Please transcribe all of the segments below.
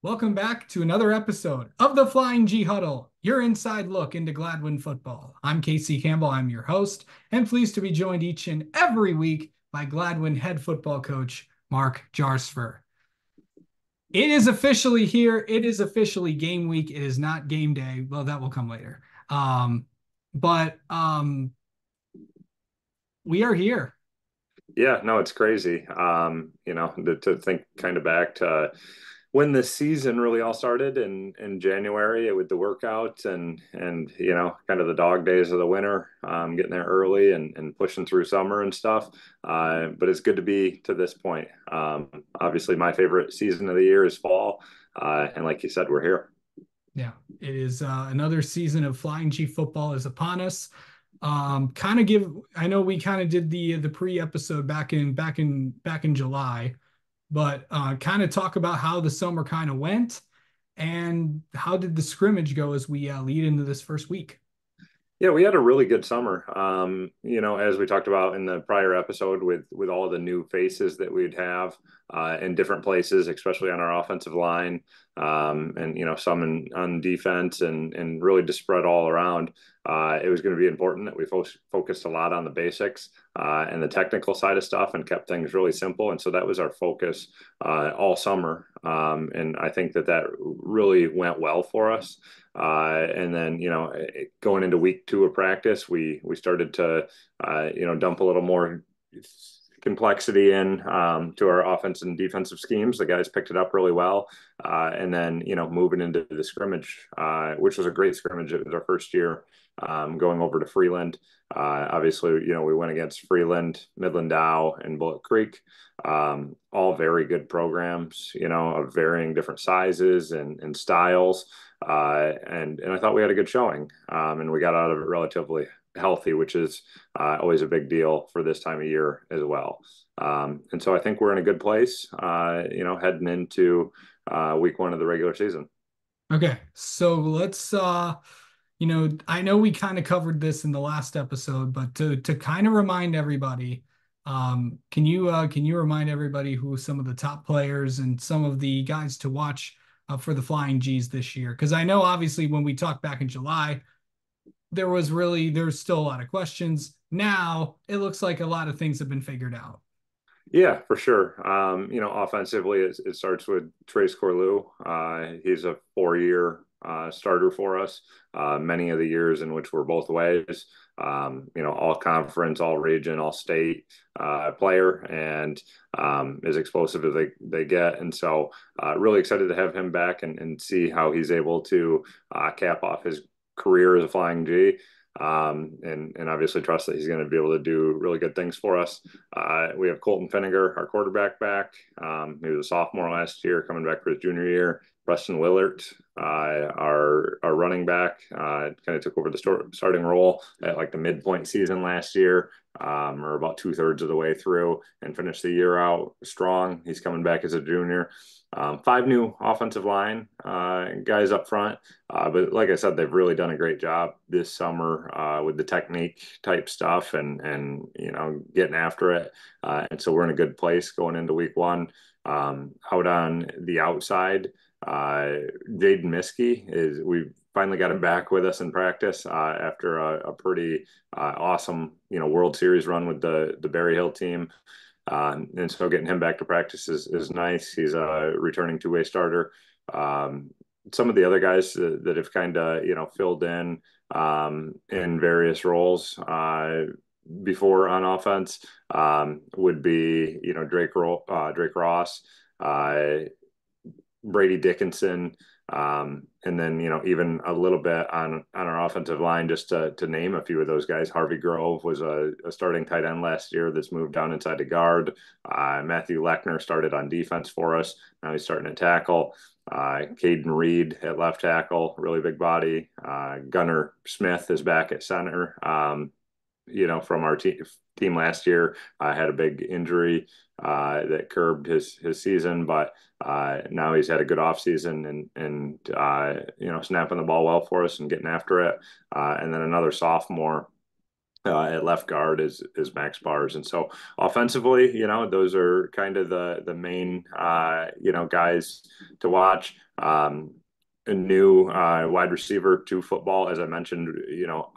Welcome back to another episode of the Flying G Huddle, your inside look into Gladwin football. I'm Casey Campbell, I'm your host, and pleased to be joined each and every week by Gladwin head football coach Mark Jarsfer. It is officially here. It is officially game week. It is not game day. Well, that will come later. But we are here. Yeah, no, it's crazy. To think kind of back to when the season really all started in January with the workouts and kind of the dog days of the winter, getting there early and pushing through summer and stuff. But it's good to be to this point. Obviously, my favorite season of the year is fall, and like you said, we're here. Yeah, it is another season of Flying G football is upon us. Kind of give I know we kind of did the pre-episode back in July, but kind of talk about how the summer kind of went and how did the scrimmage go as we lead into this first week. Yeah, we had a really good summer. As we talked about in the prior episode with all the new faces that we'd have in different places, especially on our offensive line, and some on defense, and really just spread all around. It was going to be important that we focused a lot on the basics and the technical side of stuff, and kept things really simple. And so that was our focus all summer, and I think that really went well for us. And then, going into week two of practice, we started to, dump a little more complexity in to our offense and defensive schemes. The guys picked it up really well. And then, moving into the scrimmage, which was a great scrimmage. It was our first year going over to Freeland. Obviously, we went against Freeland, Midland Dow, and Bullet Creek. All very good programs, of varying different sizes and styles. And I thought we had a good showing, and we got out of it relatively healthy, which is always a big deal for this time of year as well. And so I think we're in a good place, heading into week one of the regular season. Okay, so let's I know we kind of covered this in the last episode, but to kind of remind everybody, can you remind everybody who some of the top players and some of the guys to watch for the Flying G's this year? Because I know obviously when we talked back in July, there's still a lot of questions. Now it looks like a lot of things have been figured out. Yeah, for sure. Offensively, it starts with Trace Corlew. He's a 4-year starter for us. Many of the years in which we're both ways, all conference, all region, all state player, and as explosive as they get. And so, really excited to have him back and see how he's able to cap off his career as a Flying G. And obviously trust that he's going to be able to do really good things for us. We have Colton Finnegar, our quarterback, back. He was a sophomore last year, coming back for his junior year. Preston Willert, our running back, kind of took over the starting role at like the midpoint season last year, or about 2/3 of the way through, and finished the year out strong. He's coming back as a junior. 5 new offensive line guys up front. But like I said, they've really done a great job this summer with the technique type stuff and getting after it. And so we're in a good place going into week one. Out on the outside, Jaden Miskey is we finally got him back with us in practice after a pretty awesome World Series run with the Berry Hill team. And so getting him back to practice is nice. He's a returning two-way starter. Some of the other guys that have kind of filled in various roles before on offense would be Drake Ross, Brady Dickinson, and then even a little bit on our offensive line, just to name a few of those guys. Harvey Grove was a starting tight end last year that's moved down inside the guard. Matthew Lechner started on defense for us. Now he's starting to tackle. Caden Reed at left tackle, really big body. Gunnar Smith is back at center. From our team last year, had a big injury that curbed his season, but now he's had a good off season and snapping the ball well for us and getting after it. And then another sophomore At left guard is Max Bars, and so offensively, those are kind of the main guys to watch. A new wide receiver to football, as I mentioned,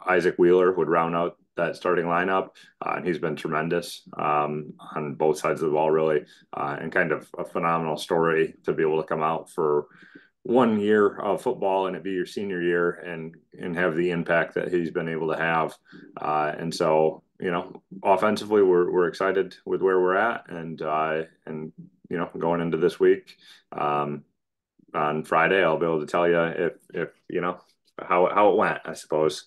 Isaac Wheeler would round out that starting lineup, and he's been tremendous on both sides of the ball, really, and kind of a phenomenal story to be able to come out for 1 year of football and it be your senior year and have the impact that he's been able to have. And so, offensively, we're excited with where we're at, and going into this week, on Friday, I'll be able to tell you if how it went, I suppose.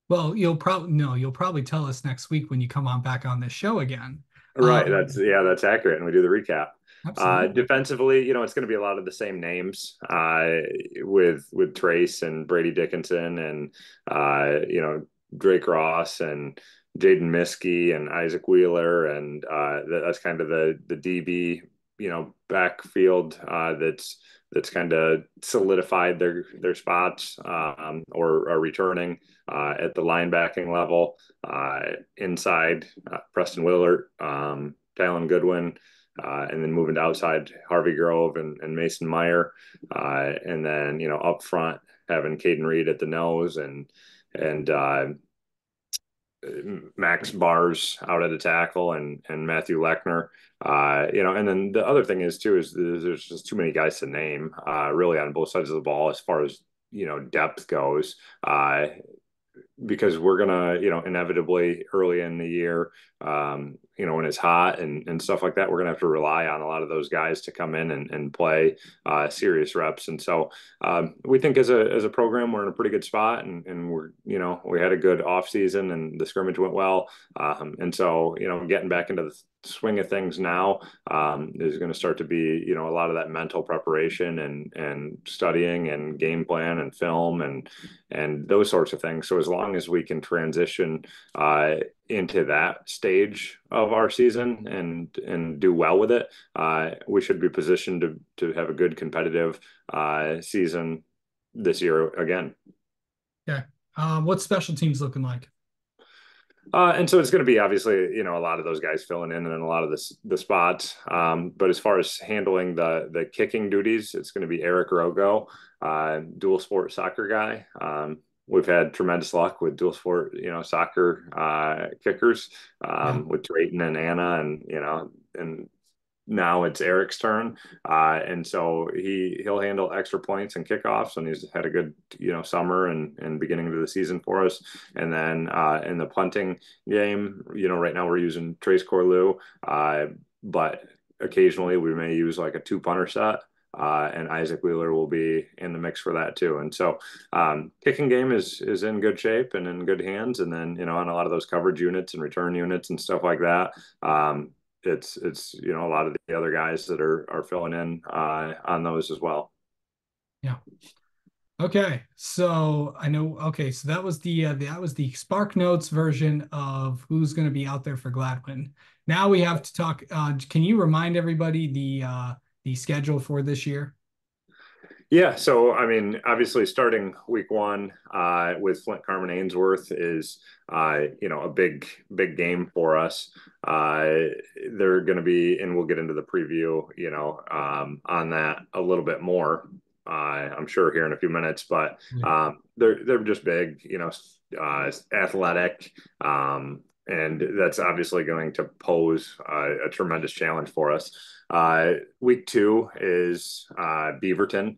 Well, you'll probably tell us next week when you come on back on this show again. Right. That's accurate. And we do the recap. Absolutely. Defensively, it's going to be a lot of the same names with Trace and Brady Dickinson and Drake Ross and Jaden Miskey and Isaac Wheeler, and that's kind of the DB backfield that's kind of solidified their spots, or are returning at the linebacking level. Inside, Preston Willard, Talon Goodwin, and then moving to outside, Harvey Grove and Mason Meyer, and then up front having Caden Reed at the nose and Max Bars out at the tackle and Matthew Lechner. And then the other thing is too is there's just too many guys to name, really on both sides of the ball as far as depth goes. Because we're gonna, inevitably early in the year, when it's hot and stuff like that, we're gonna have to rely on a lot of those guys to come in and play serious reps. And so we think as a program, we're in a pretty good spot, and we had a good off season and the scrimmage went well. And so, getting back into the swing of things now is going to start to be, a lot of that mental preparation and studying and game plan and film and those sorts of things. So as long as we can transition into that stage of our season and do well with it, we should be positioned to have a good competitive season this year again. Yeah. What's special teams looking like? And so it's going to be obviously, a lot of those guys filling in a lot of the spots. But as far as handling the kicking duties, it's going to be Eric Rogo, dual sport soccer guy. We've had tremendous luck with dual sport, soccer kickers, Yeah. with Drayton and Anna, and now it's Eric's turn. And so he'll handle extra points and kickoffs, and he's had a good, summer and beginning of the season for us. And then in the punting game, right now we're using Trace Corlew, but occasionally we may use like a two punter set. And Isaac Wheeler will be in the mix for that too. And so kicking game is in good shape and in good hands. And then, on a lot of those coverage units and return units and stuff like that, it's a lot of the other guys that are filling in on those as well. Yeah. Okay. So I know. Okay. So that was the Spark Notes version of who's going to be out there for Gladwin. Now we have to talk. Can you remind everybody the schedule for this year? Yeah, so I mean, obviously, starting week one with Flint, Carman, Ainsworth is a big game for us. They're going to be, and we'll get into the preview, on that a little bit more. I'm sure here in a few minutes, but Yeah. they're just big, athletic, and that's obviously going to pose a tremendous challenge for us. Week two is Beaverton,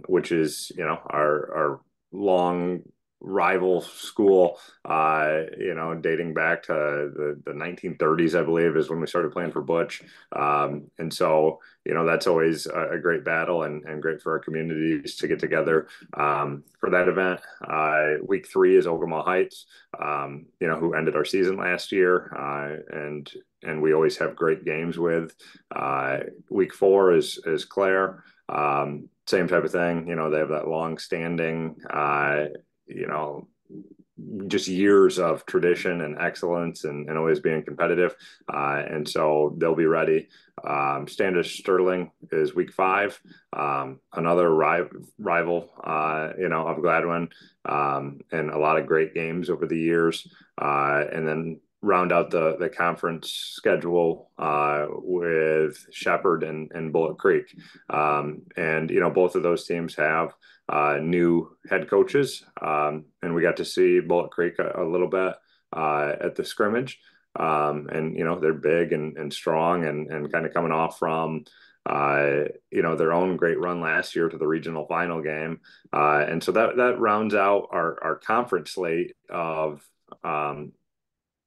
which is our long rival school, dating back to the 1930s, I believe, is when we started playing for Butch. And so, that's always a great battle and great for our communities to get together for that event. Week three is Ogama Heights, who ended our season last year, and we always have great games with. Week four is Claire. Same type of thing. They have that long standing, you know, just years of tradition and excellence and always being competitive. And so they'll be ready. Standish Sterling is week 5. Another rival, of Gladwin, and a lot of great games over the years. And then round out the conference schedule with Shepherd and Bullet Creek. And, both of those teams have new head coaches. And we got to see Bullet Creek a little bit at the scrimmage. And, they're big and strong and kind of coming off from, their own great run last year to the regional final game. And so that rounds out our conference slate of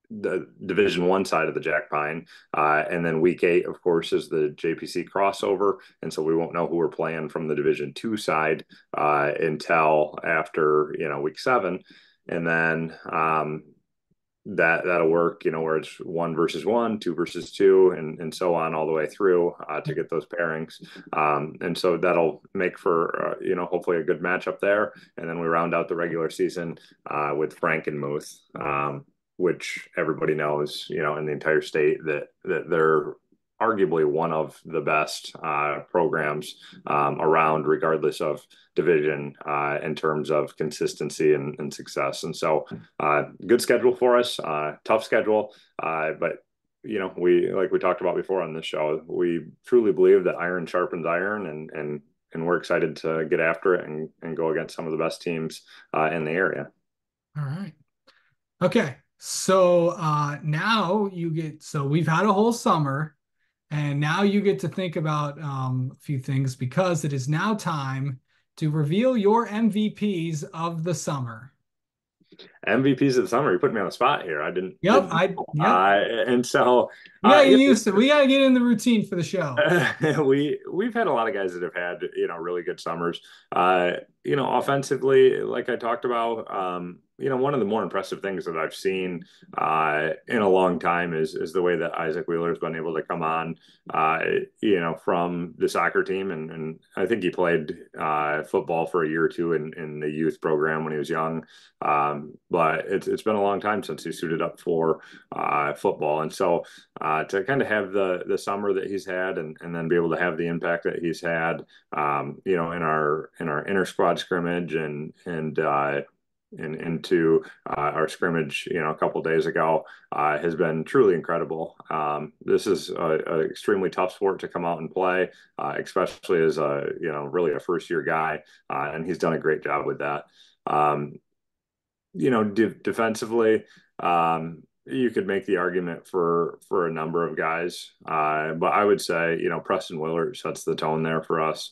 the Division 1 side of the Jack Pine. And then week 8, of course, is the JPC crossover. And so we won't know who we're playing from the Division 2 side until after, week 7. And then that'll work, where it's 1 versus 1, 2 versus 2, and so on all the way through to get those pairings. And so that'll make for, hopefully a good matchup there. And then we round out the regular season with Frankenmuth. Which everybody knows, in the entire state that they're arguably one of the best programs around, regardless of division, in terms of consistency and success. And so, good schedule for us, tough schedule, but we talked about before on this show, we truly believe that iron sharpens iron, and we're excited to get after it and go against some of the best teams in the area. All right. Okay. So now we've had a whole summer, and now you get to think about a few things, because it is now time to reveal your MVPs of the summer. MVPs of the summer. You put me on the spot here. I didn't. Yep. Yep. And so Yeah, you yeah, used to. We got to get in the routine for the show. we've had a lot of guys that have had really good summers. Offensively, like I talked about, one of the more impressive things that I've seen in a long time is the way that Isaac Wheeler has been able to come on, from the soccer team, and I think he played football for a year or two in the youth program when he was young. But it's been a long time since he suited up for football, and so to kind of have the summer that he's had, and then be able to have the impact that he's had, in our inter squad scrimmage and into our scrimmage, a couple days ago, has been truly incredible. This is a extremely tough sport to come out and play, especially as really a first year guy, and he's done a great job with that. Defensively, you could make the argument for a number of guys, but I would say Preston Willard sets the tone there for us.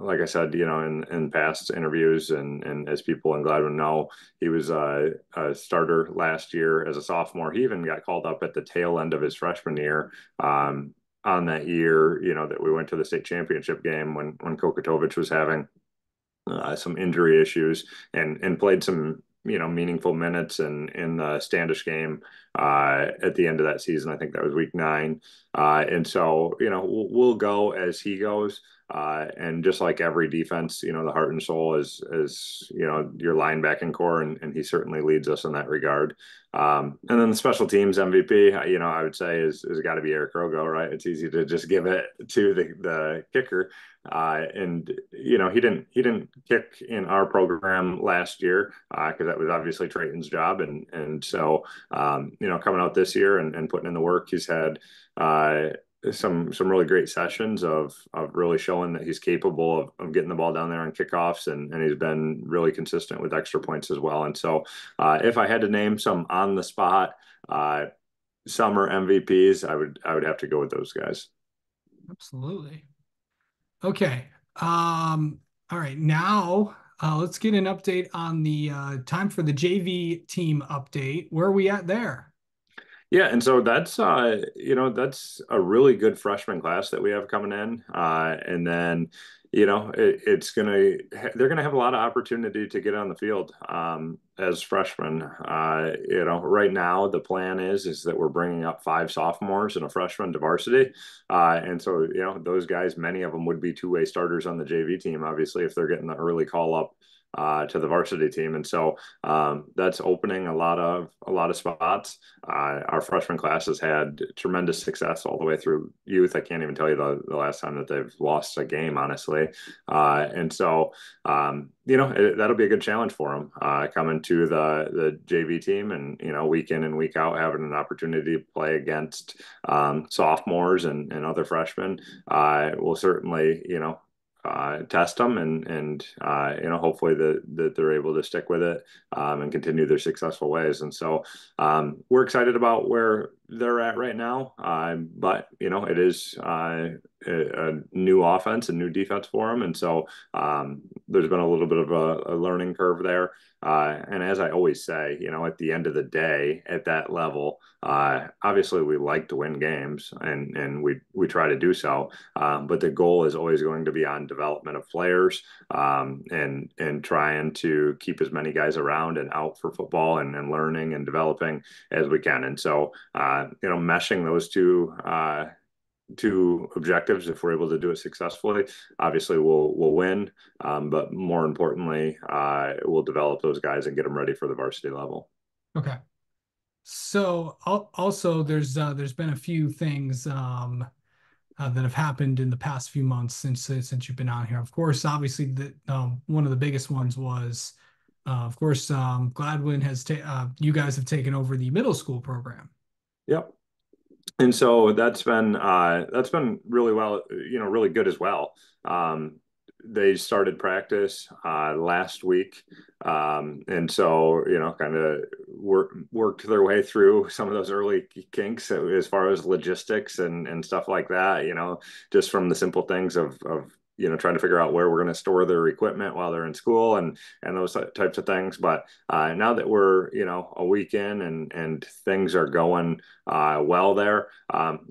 Like I said, in past interviews, and as people in Gladwin know, he was a starter last year as a sophomore. He even got called up at the tail end of his freshman year. On that year, that we went to the state championship game when Kokotovich was having some injury issues, and played some meaningful minutes in the Standish game at the end of that season. I think that was week 9. And so, we'll go as he goes. And just like every defense, the heart and soul is your linebacking core, and he certainly leads us in that regard. And then the special teams MVP, I would say is got to be Eric Rogo, right? It's easy to just give it to the kicker. And he didn't kick in our program last year because that was obviously Trayton's job, and so coming out this year and putting in the work, he's had some really great sessions of really showing that he's capable of getting the ball down there on kickoffs, and he's been really consistent with extra points as well. And so if I had to name some on the spot summer MVPs, I would have to go with those guys. Absolutely. Okay. All right. Now, let's get an update on the time for the JV team update. Where are we at there? Yeah, and so that's that's a really good freshman class that we have coming in, and then they're gonna have a lot of opportunity to get on the field as freshmen. Right now the plan is that we're bringing up 5 sophomores and a freshman to varsity, and so those guys, many of them would be two-way starters on the JV team, obviously if they're getting the early call up to the varsity team, and so that's opening a lot of spots. Our freshman class has had tremendous success all the way through youth. I can't even tell you the last time that they've lost a game, honestly. And so that'll be a good challenge for them coming to the JV team, and week in and week out having an opportunity to play against sophomores and other freshmen. Will certainly test them, and hopefully that they're able to stick with it and continue their successful ways. And so we're excited about where they're at right now. But it is a new offense and new defense for them, and so there's been a little bit of a learning curve there. And as I always say, at the end of the day, at that level, obviously we like to win games, and we try to do so. But the goal is always going to be on development of players, and trying to keep as many guys around and out for football, and learning and developing as we can. And so, meshing those two objectives, if we're able to do it successfully, obviously we'll win. But more importantly, we'll develop those guys and get them ready for the varsity level. Okay. So also there's been a few things that have happened in the past few months since you've been on here. Of course, obviously one of the biggest ones was, of course, Gladwin you guys have taken over the middle school program. Yep. And so that's been really well, really good as well. They started practice last week, and so kind of worked their way through some of those early kinks as far as logistics and stuff like that. Just from the simple things of trying to figure out where we're going to store their equipment while they're in school, and those types of things. But now that we're a week in, and things are going well there,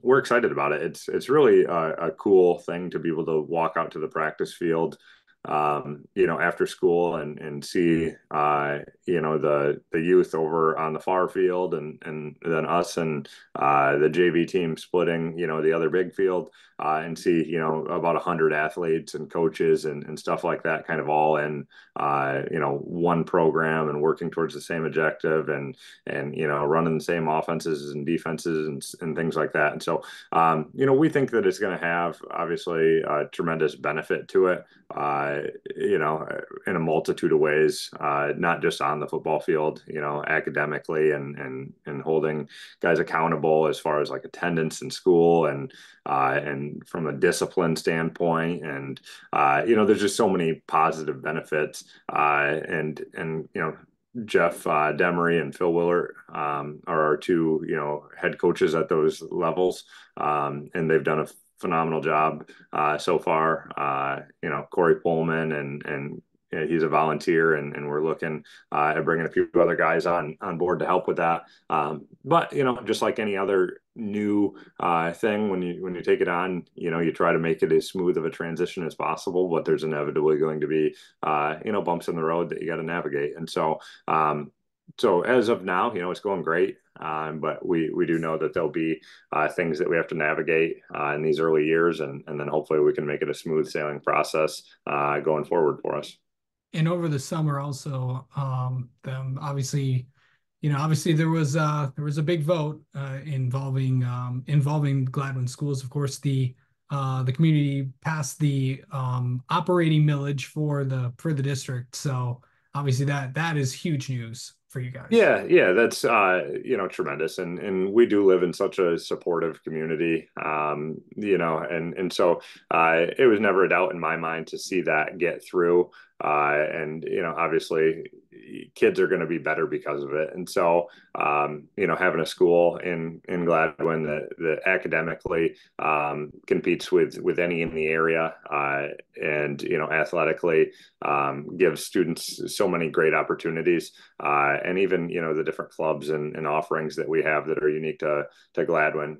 we're excited about it. It's really a cool thing to be able to walk out to the practice field after school, and see the youth over on the far field, and then us and the JV team splitting the other big field, and see about 100 athletes and coaches and stuff like that, kind of all in one program, and working towards the same objective, and running the same offenses and defenses, and things like that. And so we think that it's going to have obviously a tremendous benefit to it, in a multitude of ways, not just on the football field, academically, and holding guys accountable as far as like attendance in school, and from a discipline standpoint, and there's just so many positive benefits, and Jeff Demery and Phil Willert are our two head coaches at those levels, and they've done a phenomenal job so far. Corey Pullman, and he's a volunteer, and we're looking at bringing a few other guys on board to help with that. But just like any other new thing, when you take it on, you try to make it as smooth of a transition as possible, but there's inevitably going to be bumps in the road that you got to navigate. And so as of now, it's going great. But we do know that there'll be things that we have to navigate in these early years, and then hopefully we can make it a smooth sailing process going forward for us. And over the summer also, them obviously there was a big vote involving Gladwin schools. Of course, the community passed the operating millage for the district. So obviously that is huge news for you guys. Yeah, that's tremendous, and we do live in such a supportive community, and so it was never a doubt in my mind to see that get through, and obviously kids are going to be better because of it. And so having a school in Gladwin that academically competes with any in the area, and athletically gives students so many great opportunities, and even the different clubs and offerings that we have that are unique to Gladwin.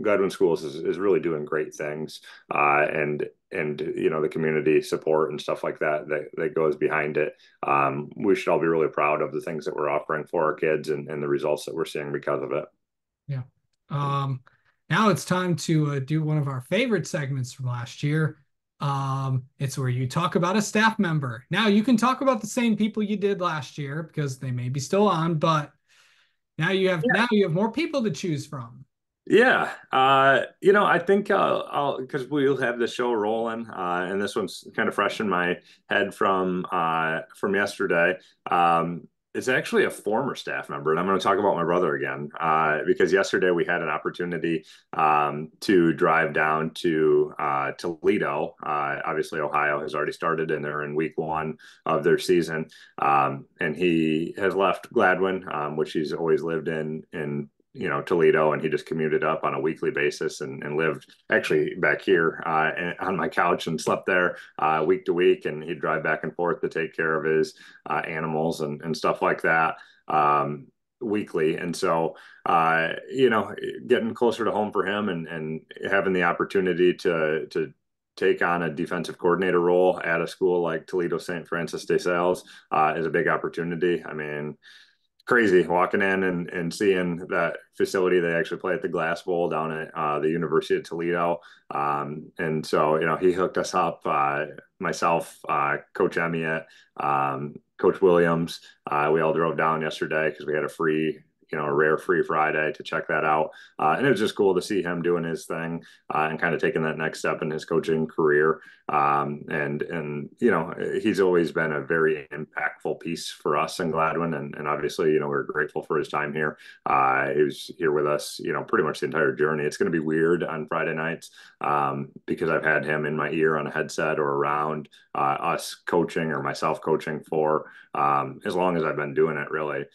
Gladwin Schools is really doing great things, and the community support and stuff like that goes behind it. We should all be really proud of the things that we're offering for our kids, and the results that we're seeing because of it. Yeah. Now it's time to do one of our favorite segments from last year. It's where you talk about a staff member. Now you can talk about the same people you did last year because they may be still on, but now you have more people to choose from. Yeah, I think I'll because we'll have the show rolling, and this one's kind of fresh in my head from yesterday. It's actually a former staff member, and I'm going to talk about my brother again, because yesterday we had an opportunity to drive down to Toledo. Obviously, Ohio has already started, and they're in week one of their season. And he has left Gladwin, which he's always lived in Toledo, and he just commuted up on a weekly basis and lived actually back here on my couch and slept there week to week. And he'd drive back and forth to take care of his animals and stuff like that weekly. And so, getting closer to home for him and having the opportunity to take on a defensive coordinator role at a school like Toledo St. Francis de Sales is a big opportunity. I mean, crazy walking in and seeing that facility. They actually play at the Glass Bowl down at the University of Toledo. And so, he hooked us up, myself, Coach Emiett, Coach Williams. We all drove down yesterday because we had a rare free Friday to check that out. And it was just cool to see him doing his thing and kind of taking that next step in his coaching career. And he's always been a very impactful piece for us in Gladwin, and obviously, we're grateful for his time here. He was here with us, pretty much the entire journey. It's going to be weird on Friday nights because I've had him in my ear on a headset or around us coaching or myself coaching for as long as I've been doing it, really.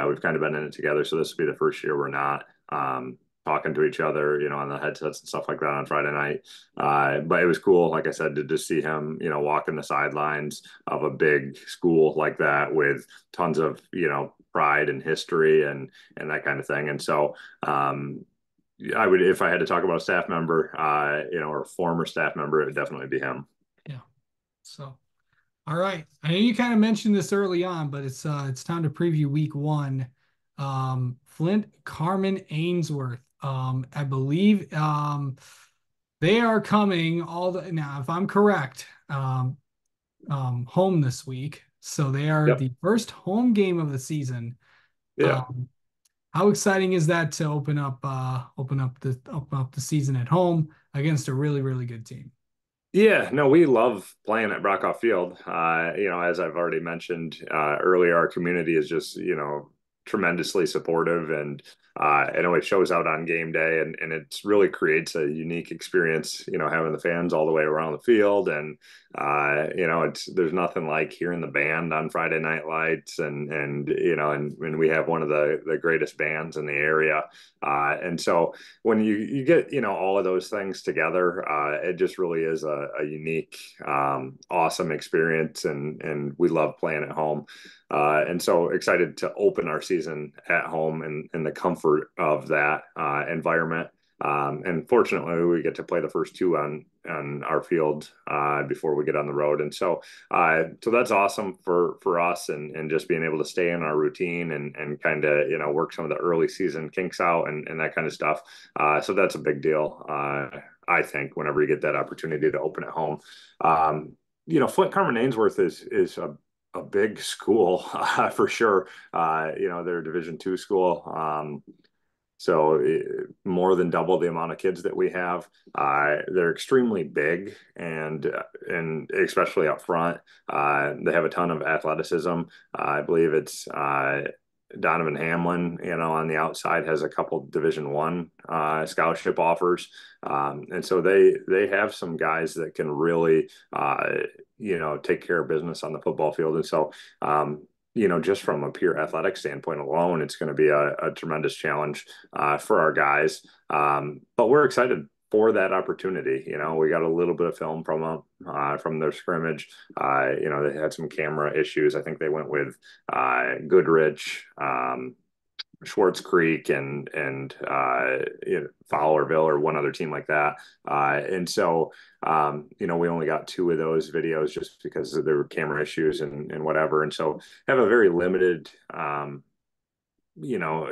We've kind of been in it together, so this will be the first year we're not talking to each other, on the headsets and stuff like that on Friday night. But it was cool, like I said, to just see him, walking the sidelines of a big school like that with tons of, pride and history and that kind of thing. And so, I would, if I had to talk about a staff member, or a former staff member, it would definitely be him. Yeah. So, all right. I know you kind of mentioned this early on, but it's time to preview week one. Flint, Carman, Ainsworth. I believe they are coming now, if I'm correct, home this week. So they are Yep. the first home game of the season. Yeah. Um, how exciting is that to open up the season at home against a really, really good team? Yeah, no, we love playing at Brockoff Field. As I've already mentioned earlier, our community is just, tremendously supportive, and it always shows out on game day, and it really creates a unique experience, having the fans all the way around the field. And there's nothing like hearing the band on Friday Night Lights, and we have one of the greatest bands in the area. And so when you get all of those things together, it just really is a unique, awesome experience, and we love playing at home. And so excited to open our season at home in the comfort of that environment. And fortunately, we get to play the first two on our field before we get on the road. And so that's awesome for us, and just being able to stay in our routine and kind of work some of the early season kinks out and that kind of stuff. So that's a big deal. I think whenever you get that opportunity to open at home. Flint Carman Ainsworth is a big school for sure. They're a Division II school. So more than double the amount of kids that we have. They're extremely big, and especially up front, they have a ton of athleticism. I believe it's Donovan Hamlin, on the outside has a couple Division I scholarship offers, and so they have some guys that can really take care of business on the football field. And so, just from a pure athletic standpoint alone, it's going to be a tremendous challenge for our guys. But we're excited for that opportunity. We got a little bit of film from them from their scrimmage. They had some camera issues. I think they went with Goodrich, Schwartz Creek, and Fowlerville, or one other team like that. And so, we only got two of those videos just because there were camera issues and whatever. And so have a very limited,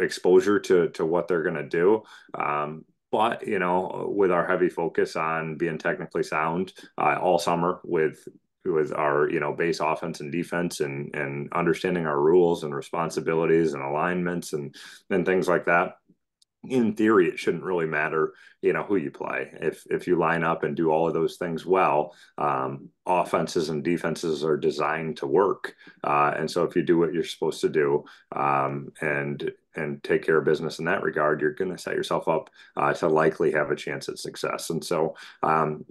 exposure to what they're going to do. But, with our heavy focus on being technically sound all summer with our, base offense and defense and understanding our rules and responsibilities and alignments and things like that, in theory, it shouldn't really matter, who you play. If you line up and do all of those things well, offenses and defenses are designed to work. And so if you do what you're supposed to do, and take care of business in that regard, you're going to set yourself up to likely have a chance at success. And so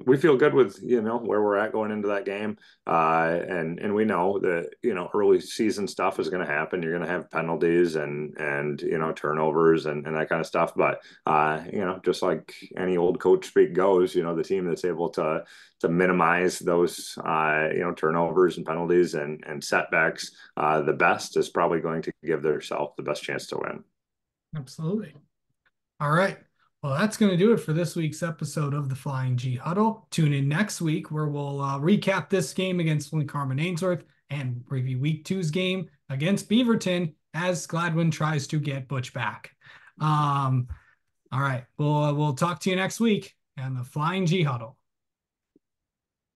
we feel good with where we're at going into that game, and we know that early season stuff is going to happen. You're going to have penalties and turnovers and that kind of stuff. But just like any old coach speak goes, the team that's able to minimize those turnovers and penalties and setbacks the best is probably going to give themselves the best chance to win. Absolutely. All right. Well, that's going to do it for this week's episode of the Flying G Huddle. Tune in next week where we'll recap this game against Flint, Carman, Ainsworth and preview week two's game against Beaverton as Gladwin tries to get Butch back. All right. We'll talk to you next week on the Flying G Huddle.